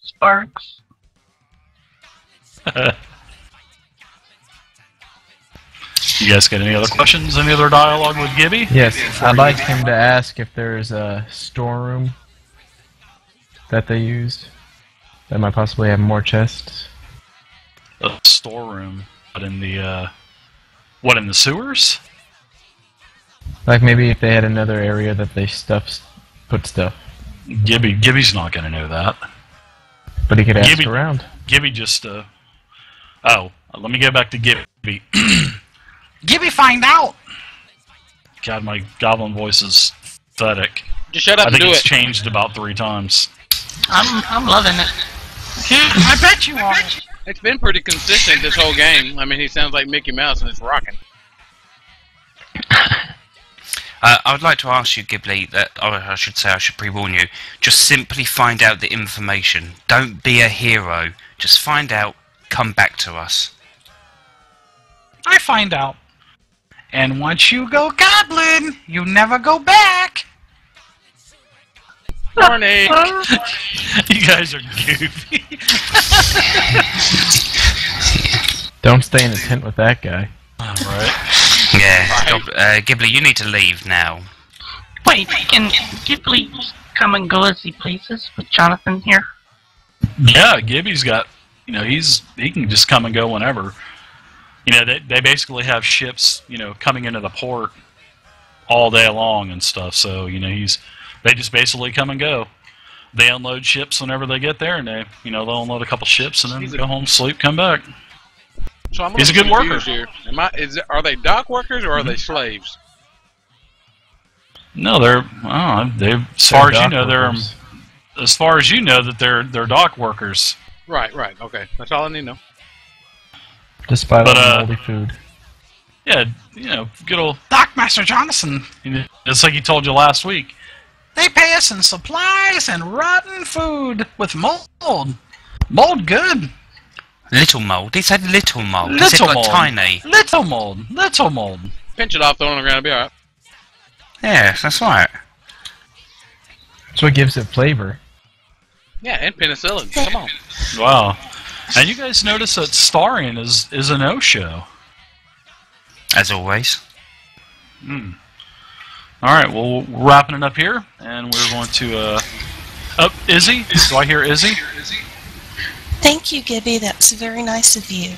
Sparks. You guys got any other questions? Any other dialogue with Gibby? Yes, I'd like him to ask if there's a storeroom that they used that might possibly have more chests. A storeroom, but in the what, in the sewers? Like maybe if they had another area that they put stuff. Gibby's not gonna know that. But he could ask around. Gibby just oh, let me get back to Gibby. Gibby, find out! God, my goblin voice is pathetic. Just shut up and do it. I think it's changed about 3 times. I'm loving it. I bet you are. It's been pretty consistent this whole game. I mean, he sounds like Mickey Mouse and it's rocking. I would like to ask you, Ghibli, that, or I should say, I should pre-warn you, just simply find out the information. Don't be a hero. Just find out, come back to us. I find out. And once you go goblin, you never go back. Morning. You guys are goofy. Don't stay in a tent with that guy. Right. Yeah, Ghibli, you need to leave now. Wait, can Ghibli come and go as he pleases with Jonathan here? Yeah, Gibby's got, you know, he can just come and go whenever. You know, they basically have ships, you know, coming into the port all day long and stuff. So, you know, they just basically come and go. They unload ships whenever they get there, and they, you know, they'll unload a couple ships and then go home, sleep, come back. So I'm He's a good worker. Here. Are they dock workers or are they slaves? No, they're as far as you know, as far as you know that they're dock workers. Right, okay. That's all I need to know. Despite all the moldy food. Yeah, you know, good old Dockmaster Jonathan. It's like he told you last week. They pay us in supplies and rotten food with mold. Mold good. Little mold. He said little mold. He Little said mold. tiny. Little mold. Little mold. Pinch it off, throw it on the ground, it'll be alright. Yes, that's right. That's what gives it flavor. Yeah, and penicillin. Come on. Wow. And you guys notice that Starion is a no-show. As always. Alright, well, we're wrapping it up here, and we're going to, Izzy? Do I hear Izzy? Thank you, Gibby. That's very nice of you.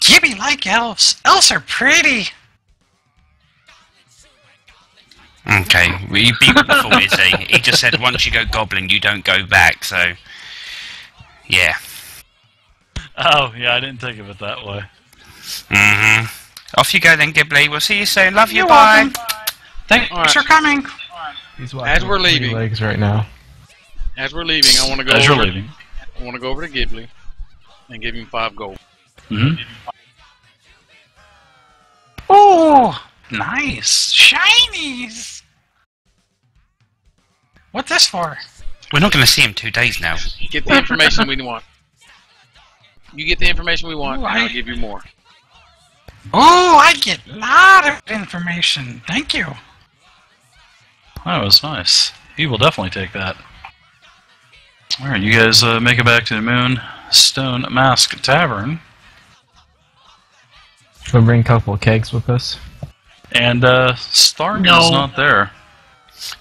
Gibby like elves. Elves are pretty. Okay, well, you beat me before, Izzy. He just said once you go goblin, you don't go back, so... Yeah. Oh, yeah, I didn't think of it that way. Off you go then, Ghibli. We'll see you soon. Love you, You're bye. welcome. Thanks for coming. He's As we're leaving. Legs right now. As we're leaving, I want to go As you're leaving. I want to go over to Ghibli and give him 5 gold. Oh, nice. Shinies. What's this for? We're not going to see him 2 days now. Get the information we want. You get the information we want, and I'll give you more. Oh, I get a lot of information. Thank you. That was nice. He will definitely take that. Alright, you guys make it back to the Moonstone Mask Tavern. We'll bring a couple of kegs with us. And Starion's not there.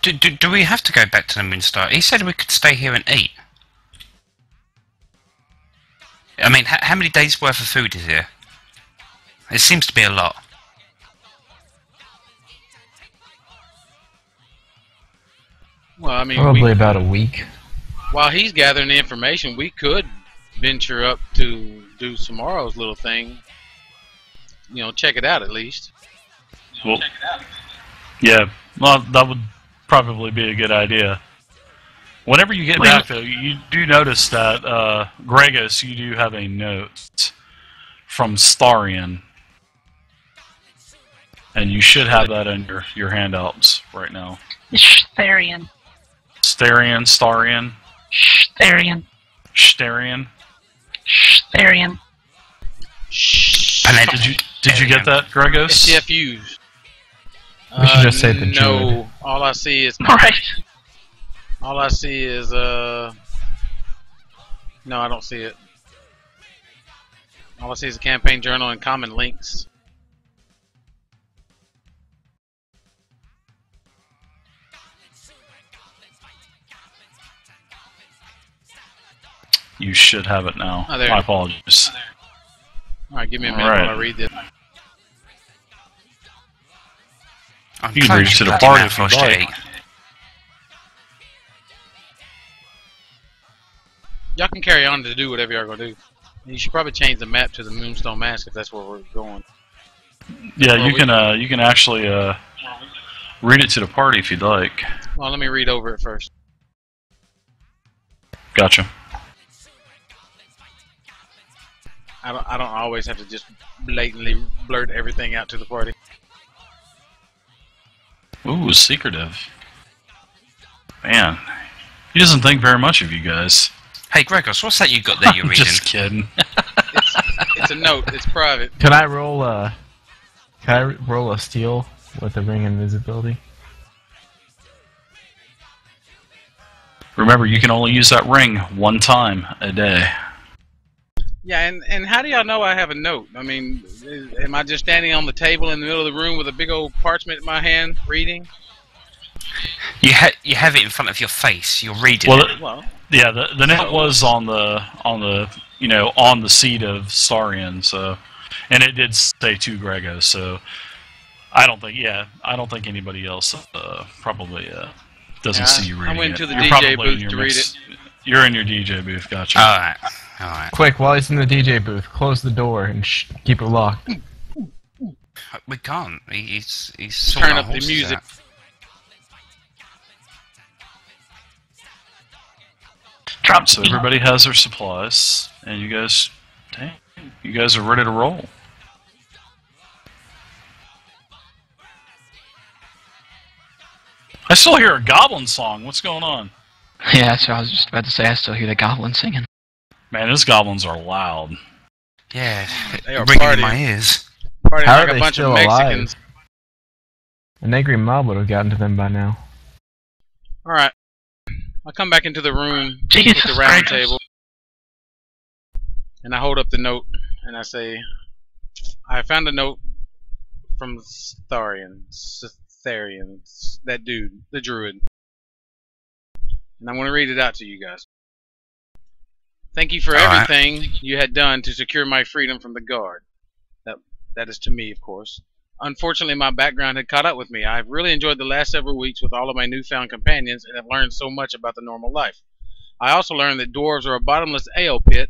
Do we have to go back to the Moonstar? He said we could stay here and eat. I mean, how many days worth of food is here? It seems to be a lot. Well, I mean, probably about a week. While he's gathering the information, we could venture up to do tomorrow's little thing. You know, check it out at least. Well, yeah, well, that would probably be a good idea. Whenever you get back, though, you do notice that, Gregos, you do have a note from Starion. And you should have that in your handouts right now. Starion. Starion. Starion. Starion. Starion. Did you get that, Gregos? SCFUs. We should just say the No, all I see is... Alright. All I see is no, I don't see it. All I see is a campaign journal and common links. You should have it now. Oh, there My it is. apologies. Alright, give me a minute Alright. while I read this. I'm You can read it to the bloody party mouth if you'd lost like. eight. Y'all can carry on to do whatever y'all gonna do. You should probably change the map to the Moonstone Mask if that's where we're going. Yeah, Well, you can actually read it to the party if you'd like. Well, let me read over it first. Gotcha. I don't always have to just blatantly blurt everything out to the party. Ooh, secretive. Man, he doesn't think very much of you guys. Hey, Gregos, what's that you got there you're reading? Just kidding. It's a note. It's private. Can I roll a steal with the ring invisibility? Remember, you can only use that ring one time a day. Yeah, and how do y'all know I have a note? I mean, am I just standing on the table in the middle of the room with a big old parchment in my hand, reading? You have it in front of your face. You're reading Well, it. Well, yeah, the note was on the on the seat of Starion, so, and it did say to Gregos, so I don't think anybody else probably doesn't Yeah, see you I reading went it. to the You're DJ probably in booth your to read mix- You're in your DJ booth, gotcha. Alright. Quick, while he's in the DJ booth, close the door and keep it locked. We can't. He's turn sorting our up the horses music. out. Drop So the beat. everybody has their supplies, and you guys are ready to roll. I still hear a goblin song. What's going on? Yeah, that's what I was just about to say. I still hear the goblin singing. Man, those goblins are loud. Yeah, They are ringing in partying. my ears. Partying How like are a they bunch of still Mexicans. alive? An angry mob would have gotten to them by now. Alright. I come back into the room Jesus with the round Christ. table. And I hold up the note and I say, I found a note from Tharian, that dude, the druid. And I'm going to read it out to you guys. Thank you for All right. everything you had done to secure my freedom from the guard. That is to me, of course. Unfortunately, my background had caught up with me. I've really enjoyed the last several weeks with all of my newfound companions and have learned so much about the normal life. I also learned that dwarves are a bottomless ale pit,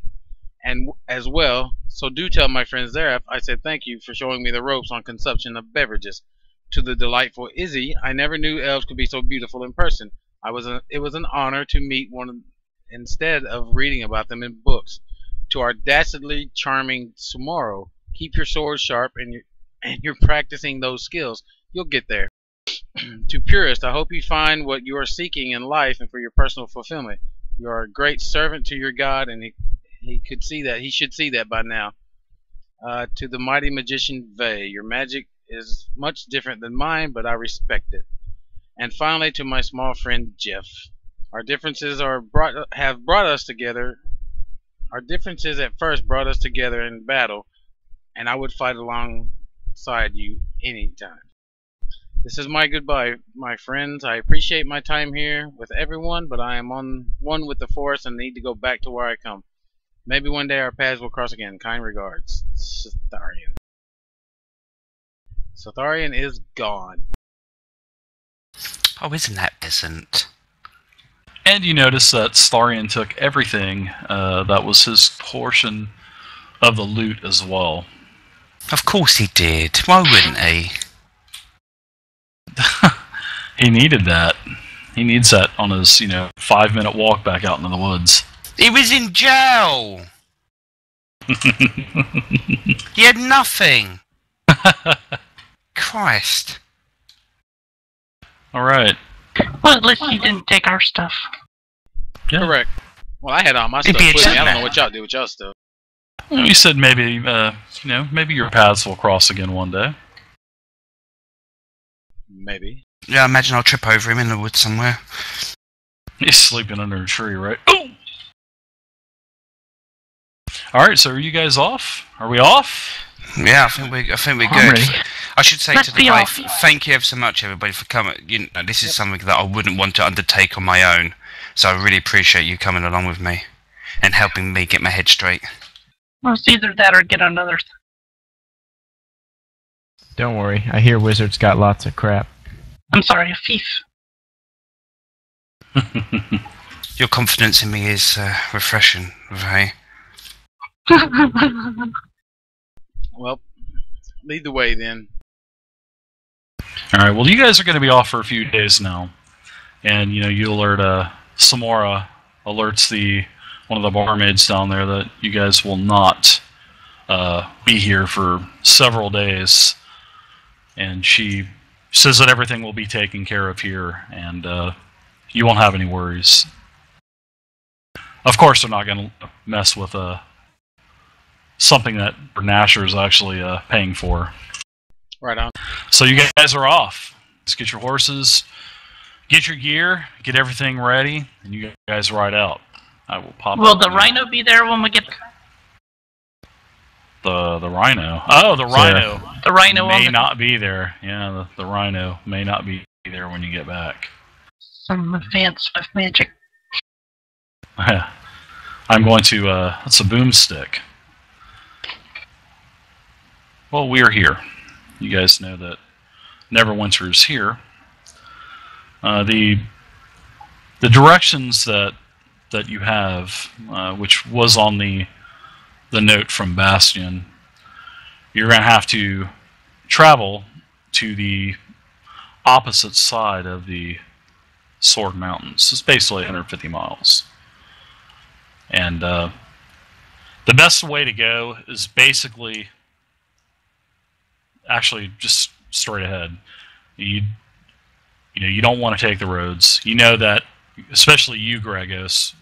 and as well, so do tell my friend Zareth I said thank you for showing me the ropes on consumption of beverages. To the delightful Izzy, I never knew elves could be so beautiful in person. It was an honor to meet one instead of reading about them in books. To our dastardly charming Sumoro, keep your sword sharp and you're practicing those skills. You'll get there. To Purist, I hope you find what you are seeking in life and for your personal fulfillment. You are a great servant to your God, and he could see that. He should see that by now. To the mighty magician Vey, your magic is much different than mine, but I respect it. And finally, to my small friend Jeff, our differences have brought us together. Our differences at first brought us together in battle, and I would fight alongside you anytime. This is my goodbye, my friends. I appreciate my time here with everyone, but I am on one with the forest and need to go back to where I come. Maybe one day our paths will cross again. Kind regards, Tharian. So Tharian is gone. Oh, isn't that peasant? And you notice that Starion took everything that was his portion of the loot as well. Of course he did. Why wouldn't he? He needed that. He needs that on his, 5-minute walk back out into the woods. He was in jail! He had nothing! Christ. Alright. Well, at least he didn't take our stuff. Yeah. Correct. Well, I had all my It'd stuff be a with me. I don't gentleman. know what y'all do with y'all stuff. You said maybe, maybe your paths will cross again one day. Maybe. Yeah, I imagine I'll trip over him in the woods somewhere. He's sleeping under a tree, right? Oh! Alright, so are you guys off? Are we off? Yeah, I think we're I'm good. ready. I should say Let's to the be guy, off. thank you ever so much, everybody, for coming. You know, this is something that I wouldn't want to undertake on my own, so I really appreciate you coming along with me and helping me get my head straight. Well, it's either that or get another. Don't worry, I hear wizards got lots of crap. I'm sorry, a thief. Your confidence in me is refreshing, Ray. Well, lead the way then. Alright, well, you guys are going to be off for a few days now. And, you alert, Samora alerts one of the barmaids down there that you guys will not be here for several days. And she says that everything will be taken care of here, and you won't have any worries. Of course, they're not going to mess with something that Nasher is actually paying for. Right on. So you guys are off. Let's get your horses, get your gear, get everything ready, and you guys ride out. I will pop. Will the rhino be there when we get the rhino? Oh, the rhino. the rhino? May not be there. Yeah, the rhino may not be there when you get back. Some advanced with magic. I'm going to. That's a boomstick. Well, we're here. You guys know that Neverwinter is here. The directions that you have, which was on the note from Bastion, you're going to have to travel to the opposite side of the Sword Mountains. It's basically 150 miles. And the best way to go is basically actually just straight ahead. You don't want to take the roads. You know that, especially you, Gregos,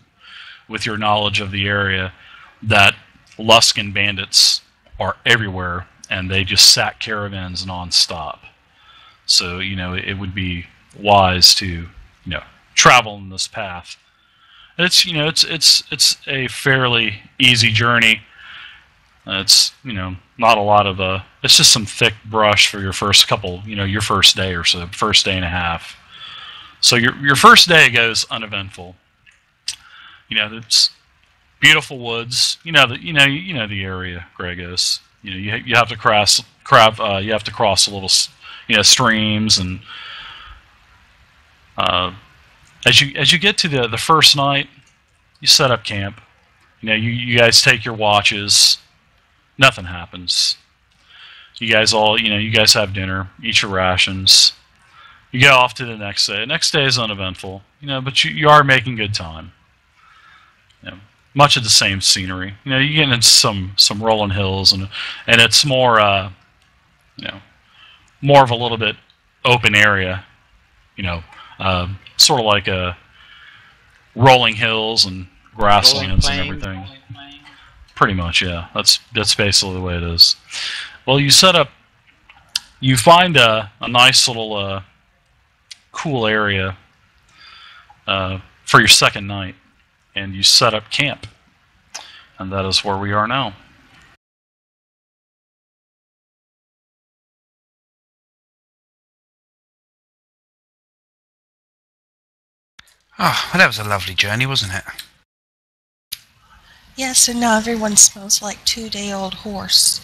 with your knowledge of the area, that Luskan bandits are everywhere, and they just sack caravans non-stop. So, it would be wise to, travel in this path. And it's a fairly easy journey. It's, not a lot of, it's just some thick brush for your first couple, your first day or so, first day and a half. So your first day goes uneventful. It's beautiful woods. You know the area, Gregos. You have to cross a little, streams, and as you get to the first night, you set up camp. You guys take your watches. Nothing happens. You guys have dinner, eat your rations. You go off to the next day. The next day is uneventful, but you are making good time. Much of the same scenery. You get into some rolling hills, and it's more more of a little bit open area. Sort of like rolling hills and grasslands and everything. Pretty much, yeah. That's basically the way it is. Well, you find a nice little cool area for your second night, and you set up camp, and that is where we are now. Oh, well, that was a lovely journey, wasn't it? Yes, and now everyone smells like 2-day-old horse.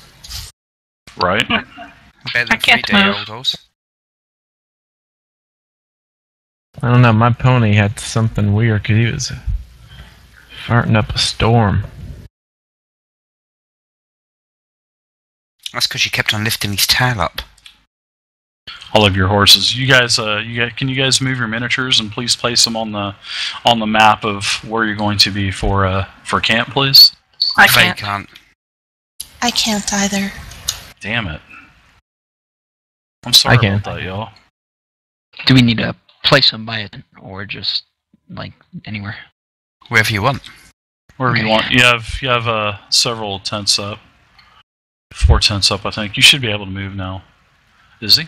Right? Better than 3-day-old horse. I don't know, my pony had something weird because he was farting up a storm. That's because you kept on lifting his tail up. All of your horses. You guys, can you guys move your miniatures and please place them on the map of where you're going to be for camp, please? I They can't. can't. I can't either. Damn it! I'm sorry I can. about that, y'all. Do we need to place them by it, or just like anywhere? Wherever you want. Wherever you Okay. want. You have several tents up. 4 tents up, I think. You should be able to move now. Is he?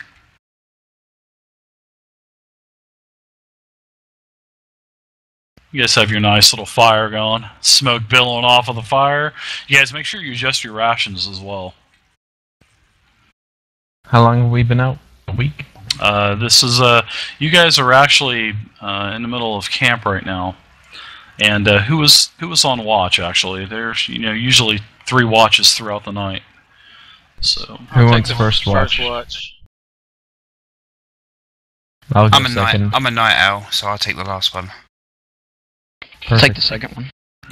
You guys have your nice little fire going. Smoke billowing off of the fire. You guys make sure you adjust your rations as well. How long have we been out? A week? This is you guys are actually in the middle of camp right now. And who was on watch actually? There's usually 3 watches throughout the night. So Who wants first watch? First watch. I'll go I'm a second. I'm a night owl, so I'll take the last one. Perfect. Take the second one.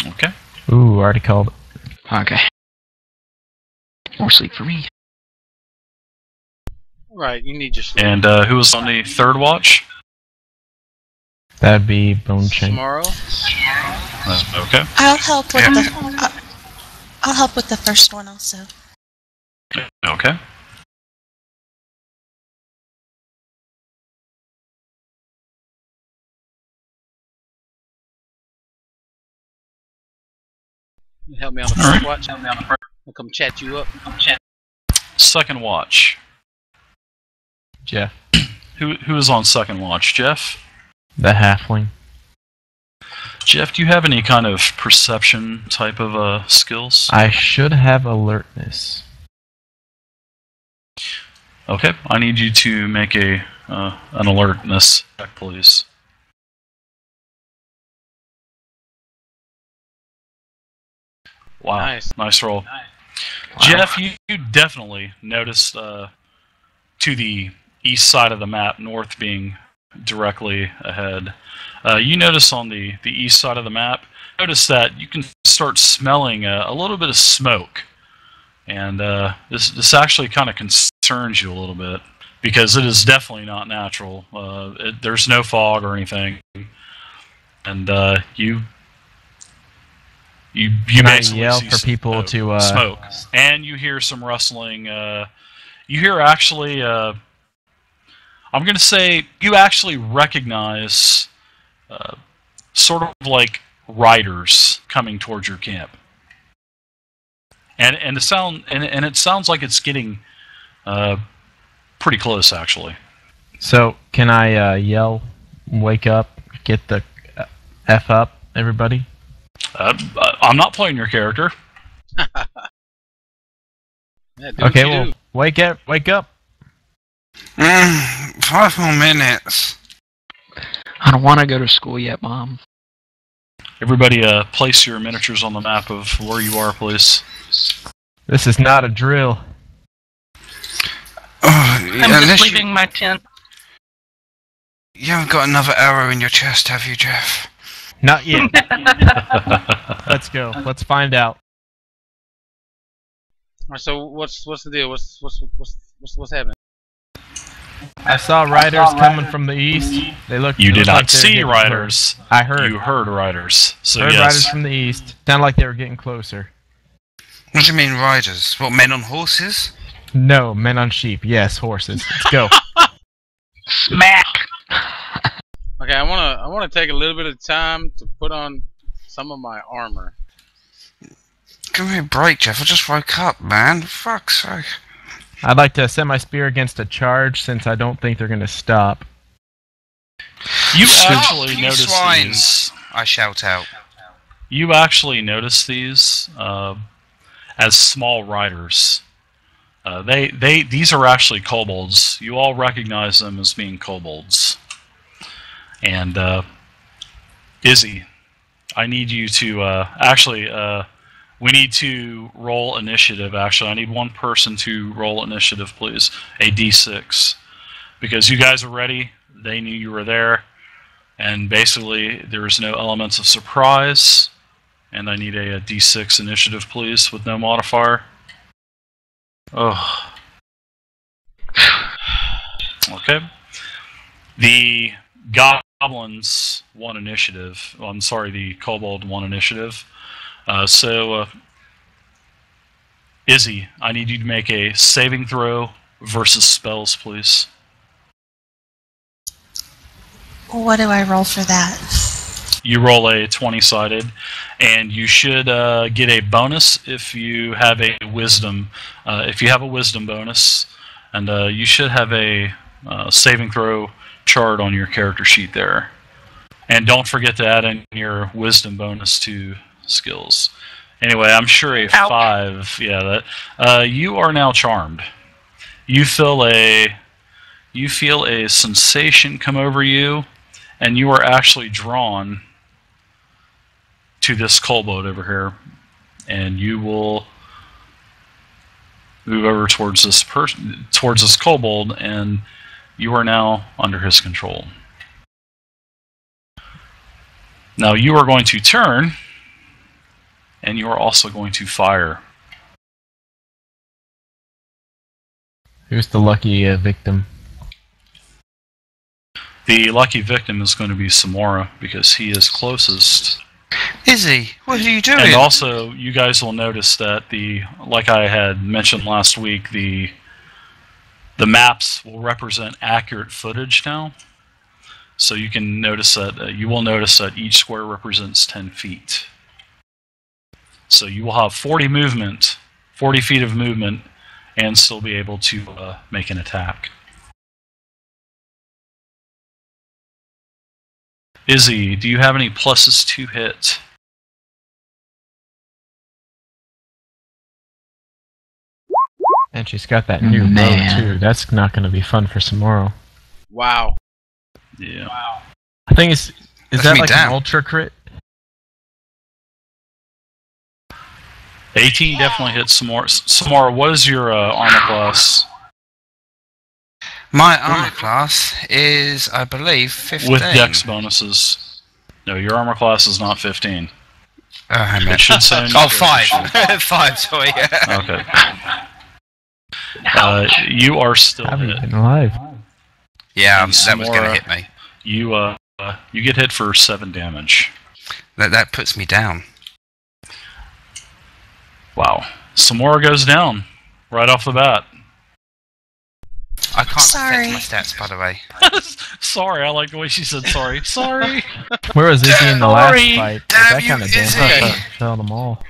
okay. Ooh, already called it. Okay. More sleep for me. Right, you need your sleep. And who was on the 3rd watch? That'd be Bone Chain. Tomorrow. Okay. I'll help with I'll help with the first one also. Okay. Help me on the first watch. I'll come chat you up. Second watch. Jeff. Who is on second watch? Jeff? The halfling. Jeff, do you have any kind of perception type of skills? I should have alertness. Okay, I need you to make an alertness check, please. Wow, nice roll. Nice. Jeff, you definitely noticed to the east side of the map, north being directly ahead. You notice on the east side of the map, notice that you can start smelling a little bit of smoke. And this actually kind of concerns you a little bit, because it is definitely not natural. There's no fog or anything. And you basically yell see for people to smoke, and you hear some rustling. You hear actually, I'm going to say you actually recognize sort of like riders coming towards your camp, and it sounds like it's getting pretty close actually. So can I yell, "Wake up! Get the f up, everybody"? I'm not playing your character. Yeah, do Okay, what you well, do. wake up! 5 more minutes. I don't want to go to school yet, Mom. Everybody, place your miniatures on the map of where you are, please. This is not a drill. Oh, I'm just unless leaving my tent. you haven't got another arrow in your chest, have you, Jeff? Not yet. Let's go. Let's find out. Alright, so what's the deal? What's happening? I saw riders coming from the east. They looked. You it did looked not like they were see getting riders. close. I heard. You heard riders. So Heard yes. riders from the east. Sounded like they were getting closer. What do you mean, riders? What, men on horses? No, men on sheep. Yes, horses. Let's go. Smack! Okay, I wanna take a little bit of time to put on some of my armor. Give me a break, Jeff. I just woke up, man. Fuck's sake. I'd like to set my spear against a charge since I don't think they're going to stop. You Stop, actually you notice swine. these. I shout out. You actually notice these as small riders. These are actually kobolds. You all recognize them as being kobolds. And Izzy, I need you to we need to roll initiative. Actually, I need one person to roll initiative, please. A D6, because you guys are ready. They knew you were there, and basically there's no elements of surprise. And I need a D6 initiative, please, with no modifier. Oh. Okay. The goblins won initiative. Well, I'm sorry, the kobold won initiative. Izzy, I need you to make a saving throw versus spells, please. What do I roll for that? You roll a 20-sided, and you should get a bonus if you have a wisdom. If you have a wisdom bonus, and you should have a saving throw chart on your character sheet there. And don't forget to add in your wisdom bonus to skills. Anyway, I'm sure a 5. Yeah, that you are now charmed. You feel a sensation come over you, and you are actually drawn to this kobold over here, and you will move over towards this kobold, and you are now under his control. Now you are going to turn, and you are also going to fire. Who's the lucky victim? The lucky victim is going to be Samora, because he is closest. Izzy, what are you doing? And also, you guys will notice that like I had mentioned last week, the maps will represent accurate footage now. So you can notice that you will notice that each square represents 10 feet. So you will have 40 feet of movement, and still be able to make an attack. Izzy, do you have any pluses to hit? And she's got that new bow too. That's not going to be fun for Samoro. Wow. Yeah. Wow. I think is that like down. an ultra crit? 18 definitely hits Samora. Samora, what is your armor class? My armor class is, I believe, 15. With dex bonuses. No, your armor class is not 15. Oh, hang on. It should say on your Oh, character 5. 5, sorry. Okay. You are still How have you hit. been alive? Yeah, And that was going to Samora, hit me. You get hit for 7 damage. That puts me down. Wow. Samora goes down right off the bat. I can't Sorry. affect my stats, by the way. Sorry, I like the way she said sorry. Sorry. Where was Izzy in the last Sorry. fight? Damn That you, kind of Izzy. fell them all.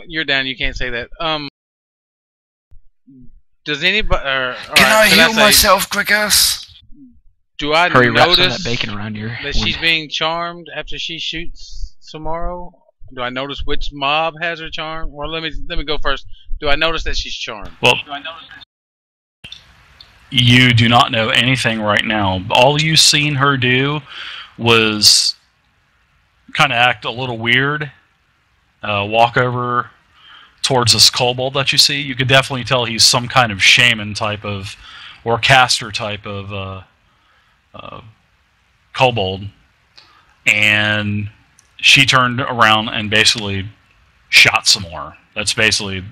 You're down. You can't say that. Does anybody? Can I heal myself, Gregos? Do I Hurry, wrap some of notice that bacon around your that she's being charmed after she shoots tomorrow? Do I notice which mob has her charm? Well, let me go first. Do I notice that she's charmed? Well, you do not know anything right now. All you've seen her do was kind of act a little weird. Walk over towards this kobold that you see. You could definitely tell he's some kind of shaman type of, or caster type of kobold. And she turned around and basically shot some more. That's basically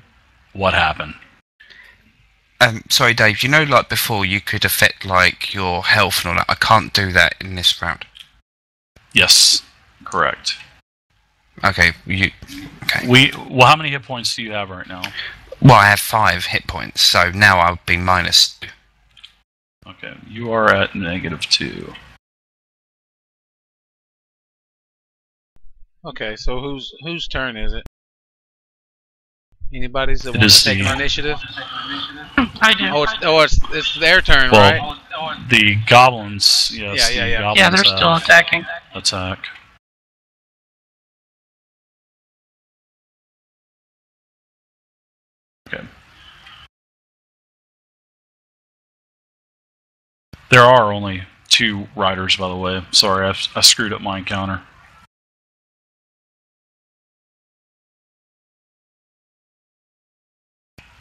what happened. Sorry, Dave. You know, like before, you could affect like your health and all that. I can't do that in this round. Yes, correct. Okay, okay. Well, how many hit points do you have right now? Well, I have 5 hit points, so now I'll be -2. Okay, you are at -2. Okay, so whose turn is it? Anybody's that It wants is to take the- an initiative? I do. It's their turn, Well, right? the goblins, yes, Yeah. the goblins Yeah, they're still have attacking. attack. Okay. There are only 2 riders, by the way. Sorry, I screwed up my encounter.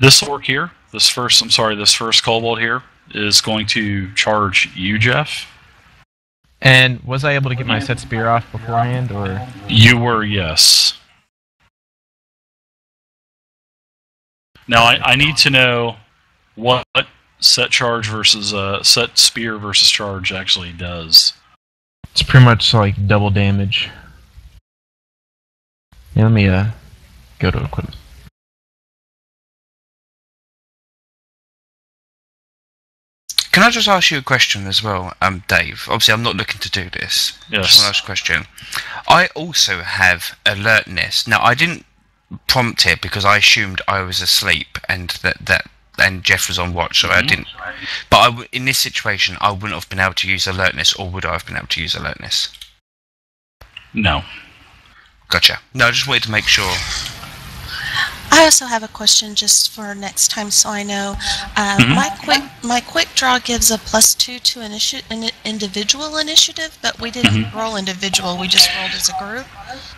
This orc here, this first kobold here, is going to charge you, Jeff. And was I able to get my set spear off beforehand, or? You were, yes. Now I need to know what set charge versus set spear versus charge actually does. It's pretty much like double damage. Yeah, let me go to equipment. Can I just ask you a question as well, Dave? Obviously, I'm not looking to do this. Yes. Just want to ask a question. I also have alertness. Now, I didn't prompt it because I assumed I was asleep and and Jeff was on watch, so I didn't. But in this situation, I wouldn't have been able to use alertness, or would I have been able to use alertness? No. Gotcha. No, I just wanted to make sure. I also have a question just for next time, so I know. My quick draw gives a +2 to individual initiative, but we didn't roll individual. We just rolled as a group.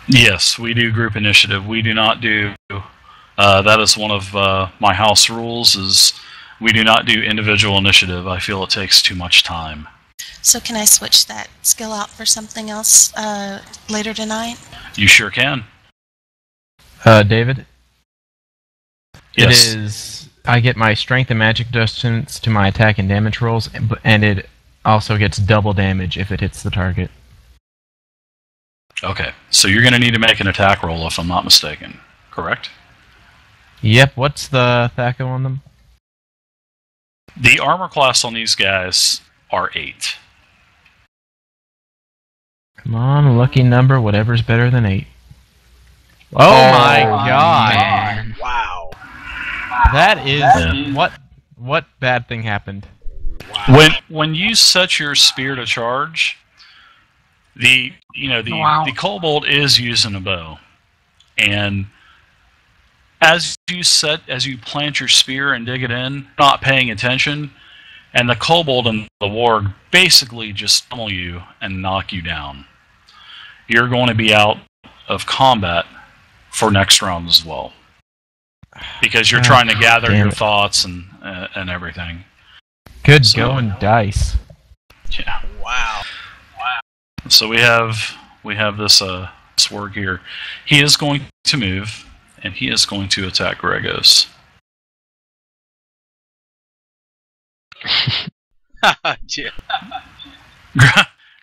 Yes, we do group initiative. We do not do. That is one of my house rules. Is we do not do individual initiative. I feel it takes too much time. So can I switch that skill out for something else later tonight? You sure can. David? Yes. It is. I get my strength and magic adjustments to my attack and damage rolls, and it also gets double damage if it hits the target. Okay, so you're going to need to make an attack roll if I'm not mistaken, correct? Yep, what's the THAC0 on them? The armor class on these guys are 8. Come on, lucky number, whatever's better than 8. Oh my god! Man. Wow. That is... Yeah. What bad thing happened? When you set your spear to charge, the kobold is using a bow, and as you plant your spear and dig it in, not paying attention, and the kobold and the warg basically just pummel you and knock you down. You're going to be out of combat for next round as well, because you're trying to gather your thoughts and everything. Good going, dice. Yeah. Wow. So we have this warg here. He is going to move, and he is going to attack Gregos. Yeah.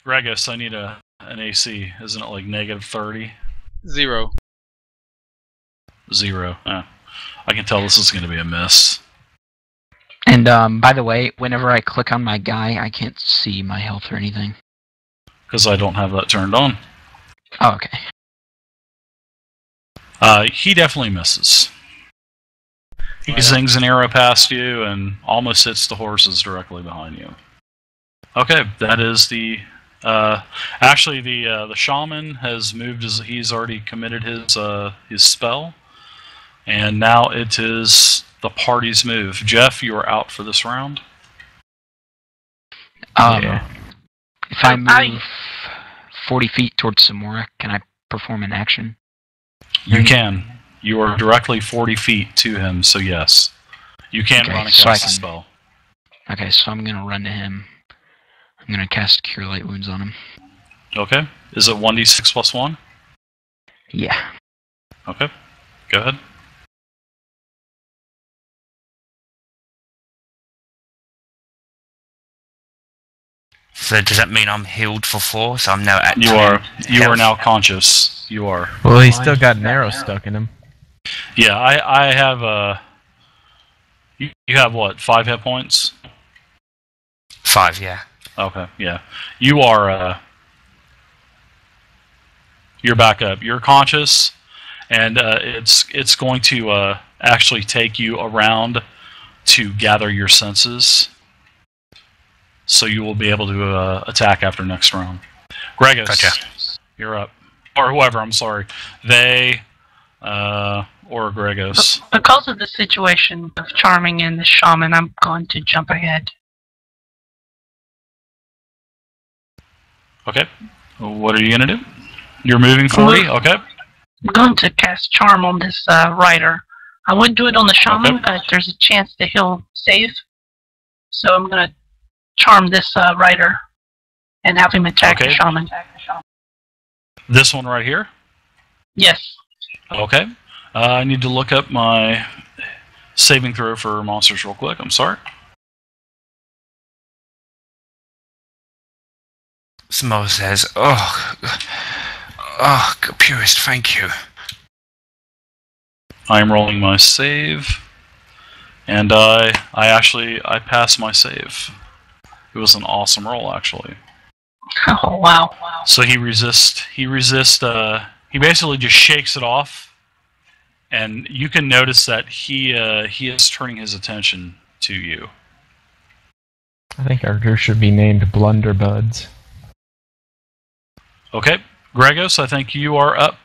Gregos, I need an AC. Isn't it like -30? 0. 0. I can tell this is going to be a miss. And by the way, whenever I click on my guy, I can't see my health or anything. Because I don't have that turned on. Oh, okay. He definitely misses. He zings an arrow past you and almost hits the horses directly behind you. Okay, that is the... actually, the shaman has moved. He's already committed his spell. And now it is the party's move. Jeff, you are out for this round. Yeah. If I move 40 feet towards Samora, can I perform an action? You can. You are directly 40 feet to him, so yes. You can run and cast a spell. Okay, so I'm going to run to him. I'm going to cast Cure Light Wounds on him. Okay. Is it 1d6 plus 1? Yeah. Okay. Go ahead. So does that mean I'm healed for 4? So I'm now at You are now conscious. You are. Well, he's still got an arrow stuck in him. Yeah, I have you have what, 5 hit points? 5, yeah. Okay, yeah. You are you're back up. You're conscious, and it's going to actually take you around to gather your senses. So you will be able to attack after next round. Gregos, Gotcha. You're up. Or whoever, I'm sorry. They, or Gregos. Because of the situation of Charming and the Shaman, I'm going to jump ahead. Okay. What are you going to do? You're moving 40? Okay. I'm going to cast Charm on this rider. I would do it on the Shaman, but there's a chance that he'll save. So I'm going to charm this rider and have him attack the Shaman. This one right here? Yes. Okay. I need to look up my saving throw for monsters real quick. I'm sorry. Samora says, oh, purist, thank you. I am rolling my save, and I passed my save. It was an awesome roll, actually. Oh, wow. So he basically just shakes it off, and you can notice that he is turning his attention to you. I think our group should be named Blunderbuds. Okay. Gregos, I think you are up